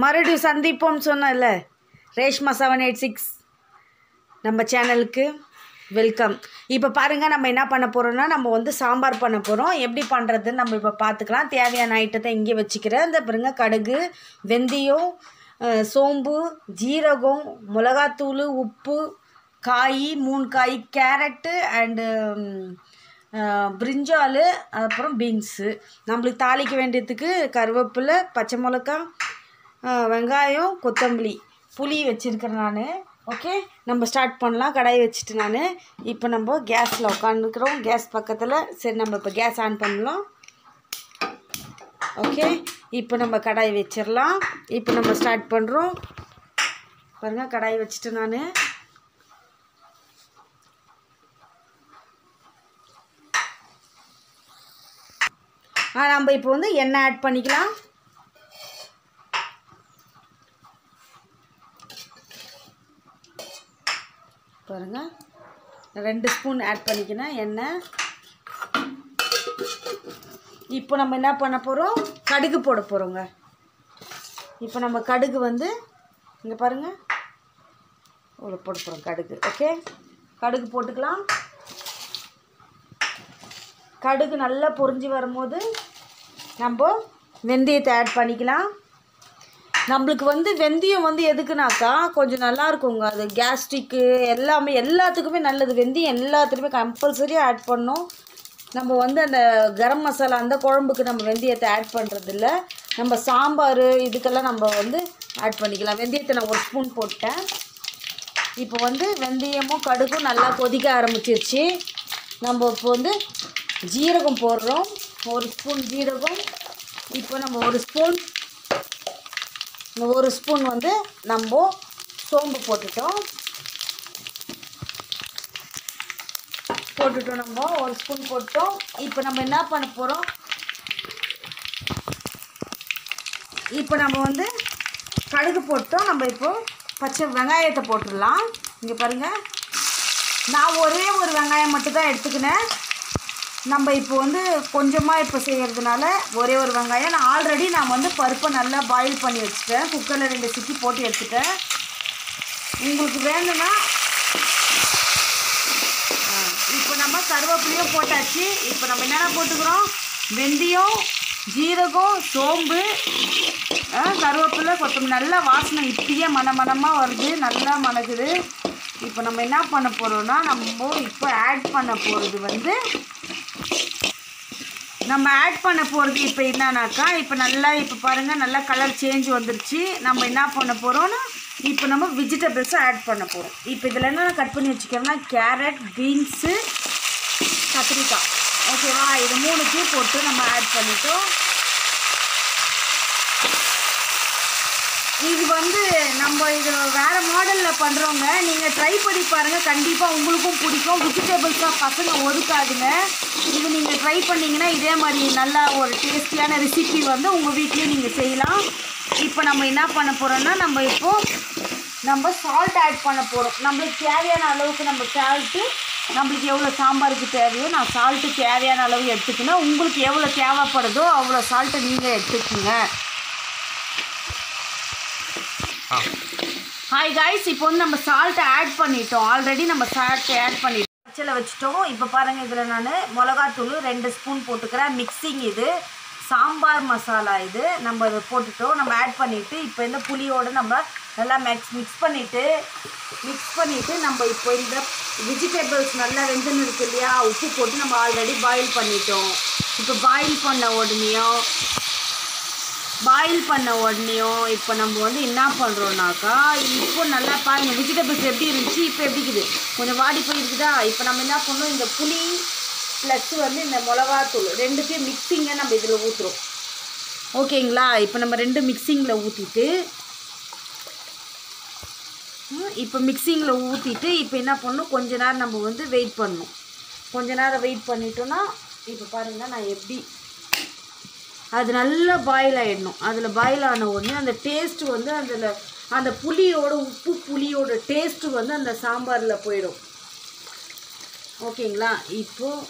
மறுபடியும் சந்திப்போம் சொன்னல ரேஷ்மா 786 நம்ம சேனலுக்கு வெல்கம். இப்போ பாருங்கள், நம்ம என்ன பண்ண போகிறோம்னா நம்ம வந்து சாம்பார் பண்ண போகிறோம். எப்படி பண்ணுறதுன்னு நம்ம இப்போ பார்த்துக்கலாம். தேவையான ஐட்டத்தை இங்கே வச்சுக்கிறேன். இந்த பாருங்க, கடுகு, வெந்தயம், சோம்பு, ஜீரகம், மிளகாத்தூள், உப்பு, காய் 3 காய், கேரட்டு அண்டு பிரிஞ்சால், அப்புறம் பீன்ஸு. நம்மளுக்கு தாளிக்க வேண்டியதுக்கு கருவேப்பிலை, பச்சை மிளகா, வெங்காயம், கொத்தமல்லி, புளி வச்சுருக்கிறேன் நான். ஓகே, நம்ம ஸ்டார்ட் பண்ணலாம். கடாய் வச்சுட்டு நான் இப்போ நம்ம கேஸில் உட்காந்துருக்குறோம், கேஸ் பக்கத்தில். சரி, நம்ம இப்போ கேஸ் ஆன் பண்ணலாம். ஓகே, இப்போ நம்ம கடாய் வச்சிடலாம். இப்போ நம்ம ஸ்டார்ட் பண்ணுறோம். பாருங்கள், கடாய் வச்சுட்டு நான் நம்ம இப்போ வந்து எண்ணெய் ஆட் பண்ணிக்கலாம். பாருங்கள், 2 ஸ்பூன் ஆட் பண்ணிக்கினேன் எண்ணெய். இப்போ நம்ம என்ன பண்ண போகிறோம், கடுகு போட போகிறோங்க. இப்போ நம்ம கடுகு வந்து இங்கே பாருங்கள், போட போகிறோம் கடுகு. ஓகே, கடுகு போட்டுக்கலாம். கடுகு நல்லா பொரிஞ்சு வரும்போது நம்ம வெந்தயத்தை ஆட் பண்ணிக்கலாம். நம்மளுக்கு வந்து வெந்தயம் வந்து எதுக்குனாக்கா கொஞ்சம் நல்லா இருக்குங்க. அது கேஸ்ட்ரிக்கு எல்லாமே எல்லாத்துக்குமே நல்லது. வெந்தயம் எல்லாத்துலேயுமே கம்பல்சரியாக ஆட் பண்ணோம். நம்ம வந்து அந்த கரம் மசாலா அந்த குழம்புக்கு நம்ம வெந்தயத்தை ஆட் பண்ணுறதில்ல. நம்ம சாம்பார் இதுக்கெல்லாம் நம்ம வந்து ஆட் பண்ணிக்கலாம். வெந்தயத்தை நான் 1 ஸ்பூன் போட்டேன். இப்போ வந்து வெந்தயமும் கடுகும் நல்லா கொதிக்க ஆரம்பிச்சிருச்சு. நம்ம இப்போ வந்து ஜீரகம் போடுறோம், 1 ஸ்பூன் ஜீரகம். இப்போ நம்ம 1 ஸ்பூன் வந்து நம்ம சோம்பு போட்டுட்டோம். நம்ம 1 ஸ்பூன் போட்டோம். இப்போ நம்ம என்ன பண்ண போகிறோம், இப்போ நம்ம வந்து கடுகு போட்டோம். நம்ம இப்போது பச்சை வெங்காயத்தை போட்டுடலாம். இங்கே பாருங்கள், நான் ஒரே ஒரு வெங்காயம் மட்டும்தான் எடுத்துக்கினேன். நம்ம இப்போ வந்து கொஞ்சமாக இப்போ செய்கிறதுனால ஒரே ஒரு வெங்காயம். நான் ஆல்ரெடி நான் வந்து பருப்பை நல்லா பாயில் பண்ணி வச்சுட்டேன். குக்கரில் 2 சிட்டி போட்டு எடுத்துட்டேன். உங்களுக்கு வேணும்னா இப்போ நம்ம கருவேப்பிலையும் போட்டாச்சு. இப்போ நம்ம என்னென்ன போட்டுக்கிறோம், வெந்தயம், ஜீரகம், சோம்பு, கருவேப்பிலை, கொத்தமல்லி. நல்லா வாசனை இப்படியே மணமாக வருது, நல்லா மணக்குது. இப்போ நம்ம என்ன பண்ண போகிறோம்னா நம்ம இப்போ ஆட் பண்ண போகிறது வந்து இப்போ என்னன்னாக்கா, இப்போ நல்லா இப்போ பாருங்கள், நல்லா கலர் சேஞ்ச் வந்துருச்சு. நம்ம என்ன பண்ண போகிறோன்னா இப்போ நம்ம வெஜிடபிள்ஸை ஆட் பண்ண போகிறோம். இப்போ இதில் என்ன கட் பண்ணி வச்சுக்கிறோம்னா கேரட், பீன்ஸு, கத்திரிக்காய். ஓகேவா, இது 3த்தையும் போட்டு நம்ம ஆட் பண்ணிட்டோம். இது வந்து நம்ம இது வேறு மாடலில் பண்ணுறோங்க. நீங்கள் ட்ரை பண்ணி பாருங்கள், கண்டிப்பாக உங்களுக்கும் பிடிக்கும். வெஜிடபிள்ஸாக பசங்க ஒதுக்காதுங்க. இது நீங்கள் ட்ரை பண்ணிங்கன்னா இதே மாதிரி நல்லா ஒரு டேஸ்டியான ரெசிபி வந்து உங்கள் வீட்லேயே நீங்கள் செய்யலாம். இப்போ நம்ம என்ன பண்ண போகிறோன்னா நம்ம சால்ட் ஆட் பண்ண போகிறோம். நம்மளுக்கு தேவையான அளவுக்கு நம்ம சால்ட்டு, நம்மளுக்கு எவ்வளோ சாம்பாருக்கு தேவையோ நான் சால்ட்டு தேவையான அளவு எடுத்துக்கணும். உங்களுக்கு எவ்வளோ தேவைப்படுதோ அவ்வளோ சால்ட்டை நீங்கள் எடுத்துக்கோங்க. ஹாய் காய்ஸ், இப்போ வந்து நம்ம சால்ட்டை ஆட் பண்ணிட்டோம். ஆல்ரெடி நம்ம சால்ட்டை ஆட் பண்ணிட்டோம், பச்சையில் வச்சுட்டோம். இப்போ பாருங்கள், இதில் நான் மிளகாத்தூள் 2 ஸ்பூன் போட்டுக்கிறேன். மிக்சிங் இது சாம்பார் மசாலா, இது நம்ம இதை போட்டுட்டோம். நம்ம ஆட் பண்ணிவிட்டு இப்போ இந்த புளியோடு நம்ம நல்லா மிக்ஸ் பண்ணிவிட்டு நம்ம இப்போ இந்த வெஜிடபிள்ஸ் நல்லா வெந்துன்னு இருக்கு இல்லையா, உப்பு போட்டு நம்ம ஆல்ரெடி பாயில் பண்ணிட்டோம். இப்போ பாயில் பண்ண உடனேயும் இப்போ நம்ம வந்து என்ன பண்ணுறோன்னாக்கா, இப்போ நல்லா பாருங்கள் வெஜிடபிள்ஸ் எப்படி இருந்துச்சு, இப்போ எப்படி இருக்குது, கொஞ்சம் வாடி போயிருக்குதா. இப்போ நம்ம என்ன பண்ணோம், இந்த புளி ப்ளஸ் வந்து இந்த மிளகாத்தூள் 2த்தையும் மிக்சிங்கை நம்ம இதில் ஊற்றுறோம். ஓகேங்களா, இப்போ நம்ம 2 மிக்சிங்கில் ஊற்றிட்டு இப்போ என்ன பண்ணணும், கொஞ்ச நேரம் நம்ம வந்து வெயிட் பண்ணணும். கொஞ்ச நேரம் வெயிட் பண்ணிட்டோன்னா இப்போ பாருங்கள் நான் எப்படி அது நல்லா பாயில் ஆகிடணும். அதில் பாயில் ஆன உடனே அந்த டேஸ்ட்டு வந்து அந்த உப்பு புளியோட டேஸ்ட்டு வந்து அந்த சாம்பாரில் போயிடும். ஓகேங்களா, இப்போது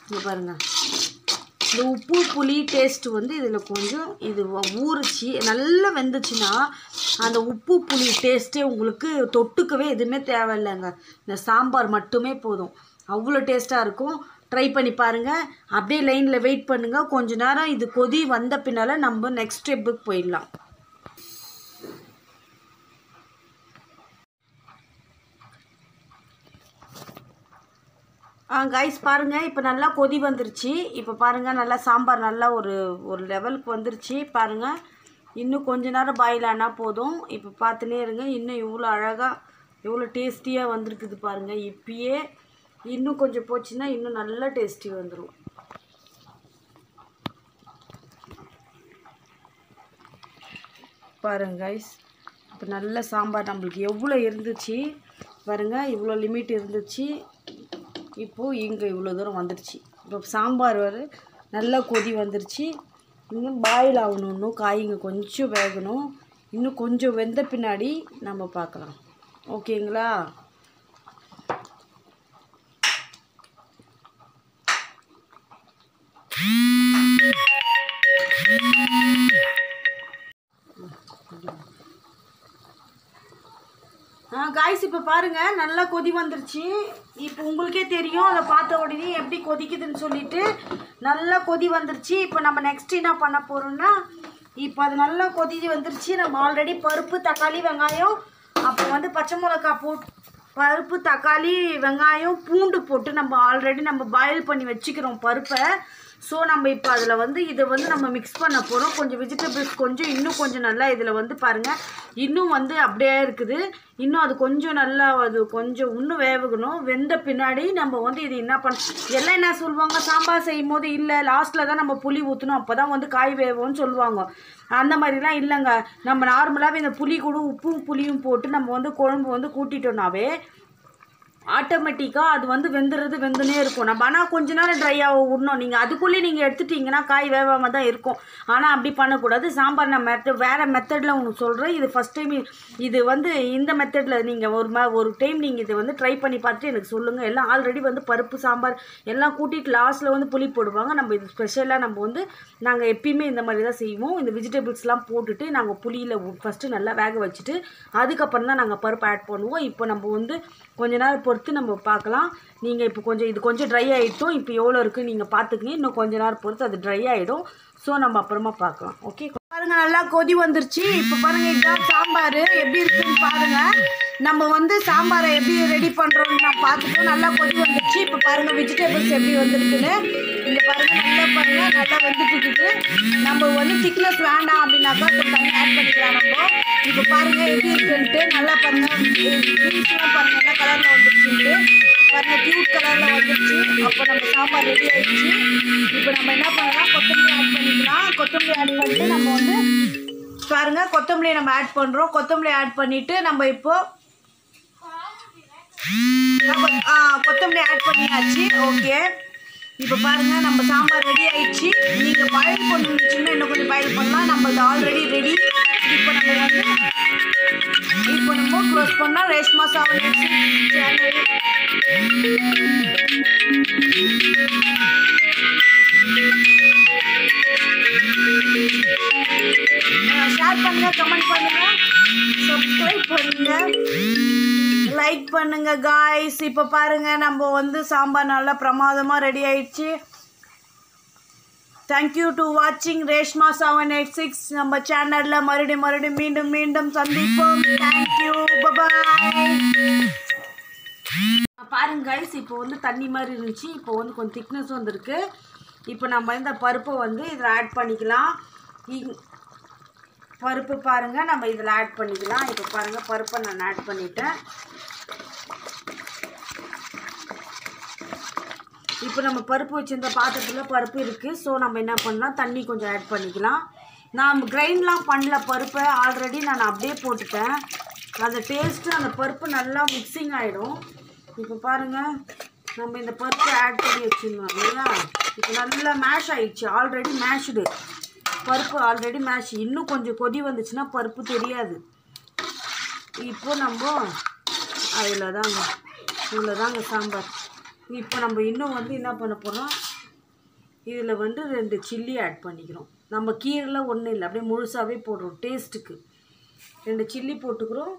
இங்கே பாருங்கள், இந்த உப்பு புளி டேஸ்ட் வந்து இதில் கொஞ்சம் இது ஊறிச்சு நல்லா வெந்துச்சுன்னா அந்த உப்பு புளி டேஸ்ட்டே உங்களுக்கு தொட்டுக்கவே எதுவுமே தேவையில்லைங்க. இந்த சாம்பார் மட்டுமே போதும், அவ்வளோ டேஸ்ட்டாக இருக்கும். ட்ரை பண்ணி பாருங்கள். அப்படியே லைனில் வெயிட் பண்ணுங்கள். கொஞ்ச நேரம் இது கொதி வந்த பின்னால் நம்ம நெக்ஸ்ட் ஸ்டெப்புக்கு போயிடலாம். கைஸ் பாருங்கள், இப்போ நல்லா கொதி வந்துருச்சு. இப்போ பாருங்கள், நல்லா சாம்பார் நல்லா ஒரு லெவலுக்கு வந்துருச்சு பாருங்கள். இன்னும் கொஞ்ச நேரம் பாயில் ஆனால் போதும். இப்போ பார்த்துனே இருங்க, இன்னும் இவ்வளோ அழகாக எவ்வளோ டேஸ்டியாக வந்துருக்குது பாருங்கள். இப்பயே இன்னும் கொஞ்சம் போச்சுன்னா இன்னும் நல்லா டேஸ்டி வந்துடும். பாருங்க கைஸ், இப்போ நல்ல சாம்பார் நம்மளுக்கு எவ்வளோ இருந்துச்சு பாருங்கள், இவ்வளோ லிமிட் இருந்துச்சு. இப்போது இங்கே இவ்வளோ தூரம் வந்துடுச்சு. இப்போ சாம்பார் நல்லா கொதி வந்துருச்சு. இன்னும் பாயில் ஆகணும், இன்னும் காய்ங்க கொஞ்சம் வேகணும். இன்னும் கொஞ்சம் வெந்த பின்னாடி நம்ம பார்க்கலாம். ஓகேங்களா? காய்ஸ் இப்போ பாருங்கள், நல்லா கொதி வந்துருச்சு. இப்போ உங்களுக்கே தெரியும், அதை பார்த்த உடனே எப்படி கொதிக்குதுன்னு சொல்லிட்டு நல்லா கொதி வந்துருச்சு. இப்போ நம்ம நெக்ஸ்ட் என்ன பண்ண போகிறோம்னா, இப்போ அது நல்லா கொதி வந்துருச்சு. நம்ம ஆல்ரெடி பருப்பு தக்காளி வெங்காயம் அப்புறம் வந்து பச்சை மிளகா போட்டு பருப்பு தக்காளி வெங்காயம் பூண்டு போட்டு நம்ம ஆல்ரெடி நம்ம பாயில் பண்ணி வச்சுக்கிறோம் பருப்பை. ஸோ நம்ம இப்போ அதில் வந்து இதை வந்து நம்ம மிக்ஸ் பண்ண போகிறோம். கொஞ்சம் வெஜிடபிள்ஸ் கொஞ்சம் இன்னும் கொஞ்சம் நல்லா இதில் வந்து பாருங்கள், இன்னும் வந்து அப்படியே இருக்குது. இன்னும் அது கொஞ்சம் நல்லா அது கொஞ்சம் இன்னும் வேகணும். வெந்த பின்னாடி நம்ம வந்து இது என்ன எல்லாம் என்ன சொல்லுவாங்க, சாம்பார் செய்யும் போது இல்லை லாஸ்ட்டில் தான் நம்ம புளி ஊற்றணும், அப்போ தான் வந்து காய் வேகும்னு சொல்லுவாங்க. அந்த மாதிரிலாம் இல்லைங்க. நம்ம நார்மலாகவே இந்த புளி கூட உப்பும் புளியும் போட்டு நம்ம வந்து குழம்பு வந்து கூட்டிட்டோம்னாவே ஆட்டோமேட்டிக்காக அது வந்து வெந்துனே இருக்கும். நம்ம ஆனால் கொஞ்ச நேரம் ட்ரையாக விடணும். நீங்கள் அதுக்குள்ளேயே நீங்கள் எடுத்துட்டிங்கன்னா காய் வேகாமல் தான் இருக்கும். ஆனால் அப்படி பண்ணக்கூடாது. சாம்பார் நான் வேறு மெத்தடில் உங்களுக்கு சொல்கிறேன். இது ஃபஸ்ட் டைம் இது வந்து இந்த மெத்தடில் நீங்கள் ஒரு டைம் நீங்கள் இதை வந்து ட்ரை பண்ணி பார்த்துட்டு எனக்கு சொல்லுங்கள். எல்லாம் ஆல்ரெடி வந்து பருப்பு சாம்பார் எல்லாம் கூட்டிகிட்டு லாஸ்ட்டில் வந்து புளி போடுவாங்க. நம்ம இது ஸ்பெஷலாக நம்ம வந்து நாங்கள் எப்பயுமே இந்த மாதிரி தான் செய்வோம். இந்த வெஜிடபிள்ஸ்லாம் போட்டுட்டு நாங்கள் புளியில் ஃபஸ்ட்டு நல்லா வேக வச்சுட்டு அதுக்கப்புறம் தான் நாங்கள் பருப்பு ஆட் பண்ணுவோம். இப்போ நம்ம வந்து கொஞ்ச நேரம் பொறுத்து நம்ம பார்க்கலாம். நீங்கள் இப்போ கொஞ்சம் இது கொஞ்சம் ட்ரை ஆகிட்டோம். இப்போ எவ்வளோ இருக்குது நீங்கள் பார்த்துக்கிங்க. இன்னும் கொஞ்ச நேரம் பொறுத்து அது ட்ரை ஆகிடும். ஸோ நம்ம அப்புறமா பார்க்கலாம். ஓகே பாருங்கள், நல்லா கொதி வந்துருச்சு. இப்போ பாருங்கள், இதுதான் சாம்பார் எப்படி இருக்குன்னு பாருங்கள். நம்ம வந்து சாம்பாரை எப்படி ரெடி பண்ணுறோன்னு நான் பார்த்துட்டோம். நல்லா கொதி வந்துருச்சு. இப்போ பாருங்கள் வெஜிடபிள்ஸ் எப்படி வந்துருக்குன்னு. இங்கே பாருங்கள், நல்லா பாருங்கள், நல்லா வந்துட்டு இருக்குது. நம்ம வந்து திக்னஸ் வேண்டாம் அப்படின்னாக்கா கொஞ்சம் தண்ணி ஆட் பண்ணிக்கலாம் நம்ம. இப்போ பாருங்கள் எப்படி இருக்குன்ட்டு நல்லா பாருங்கள். பீன்ஸ்லாம் பாருங்கள் என்ன கலரில் வந்துருச்சுன்ட்டு பாருங்கள், க்யூட் கலரில் வந்துருச்சு. அப்போ நம்ம சாம்பார் ரெடி ஆகிடுச்சு. இப்போ நம்ம என்ன பண்ணலாம், கொத்தமல்லி ஆட் பண்ணிக்கலாம். கொத்தமல்லி ஆட் பண்ணிட்டு நம்ம வந்து பாருங்கள் கொத்தமல்லி நம்ம ஆட் பண்ணுறோம். கொத்தமல்லி ஆட் பண்ணிவிட்டு நம்ம இப்போது கொத்தமல்லி ஆட் பண்ணியாச்சு. ஓகே, இப்போ பாருங்கள் நம்ம சாம்பார் ரெடி ஆகிடுச்சு. நீங்கள் பாயில் பண்ணிச்சுன்னா இன்னும் கொஞ்சம் பாயில் பண்ணலாம். நம்ம இது ஆல்ரெடி ரெடி. இப்போ நம்ம வந்து க்ளோஸ் பண்ணால் ரேஷ்மா 786 சேனல் ஷேர் பண்ணுங்கள், கமெண்ட் பண்ணுங்கள், சப்ஸ்கிரைப் பண்ணுங்கள், லைக் பண்ணுங்கள் காய்ஸ். இப்போ பாருங்கள் நம்ம வந்து சாம்பார் நல்லா பிரமாதமாக ரெடி ஆயிடுச்சு. தேங்க்யூ டு வாட்சிங் ரேஷ்மா 786 நம்ம சேனலில் மறுபடியும் மீண்டும் சந்திப்போம். தேங்க்யூ, பாய். பாருங்க கைஸ், இப்போ வந்து தண்ணி மாதிரி இருந்துச்சு. இப்போ வந்து கொஞ்சம் திக்னஸ் வந்துருக்கு. இப்போ நம்ம இந்த பருப்பை வந்து இதில் ஆட் பண்ணிக்கலாம். பருப்பு பாருங்கள் நம்ம இதில் ஆட் பண்ணிக்கலாம். இப்போ பாருங்கள் பருப்பை நான் ஆட் பண்ணிட்டேன். இப்போ நம்ம பருப்பு வச்சுருந்த பாத்திரத்தில் பருப்பு இருக்குது. ஸோ நம்ம என்ன பண்ணலாம், தண்ணி கொஞ்சம் ஆட் பண்ணிக்கலாம். நான் கிரைண்ட்லாம் பண்ணல பருப்பை, ஆல்ரெடி நான் அப்படியே போட்டுட்டேன். அந்த டேஸ்ட்டு அந்த பருப்பு நல்லா மிக்சிங் ஆகிடும். இப்போ பாருங்கள் நம்ம இந்த பருப்பை ஆட் பண்ணி வச்சுருந்தோம் இல்லையா. இப்போ நல்லா மேஷ் ஆகிடுச்சு. ஆல்ரெடி மேஷ்டு பருப்பு, ஆல்ரெடி மேஷ். இன்னும் கொஞ்சம் கொதி வந்துச்சுன்னா பருப்பு தெரியாது. இப்போ நம்ம இவ்வளோதாங்க சாம்பார். இப்போ நம்ம இன்னும் வந்து என்ன பண்ண போகிறோம், இதில் வந்து 2 சில்லி ஆட் பண்ணிக்கிறோம். நம்ம கீரைலாம் ஒன்றும் இல்லை, அப்படியே முழுசாகவே போடுறோம் டேஸ்ட்டுக்கு. 2 சில்லி போட்டுக்கிறோம்.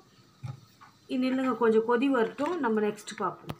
நில்லுங்க, கொஞ்சம் கொதி வரட்டும், நம்ம நெக்ஸ்ட்டு பார்ப்போம்.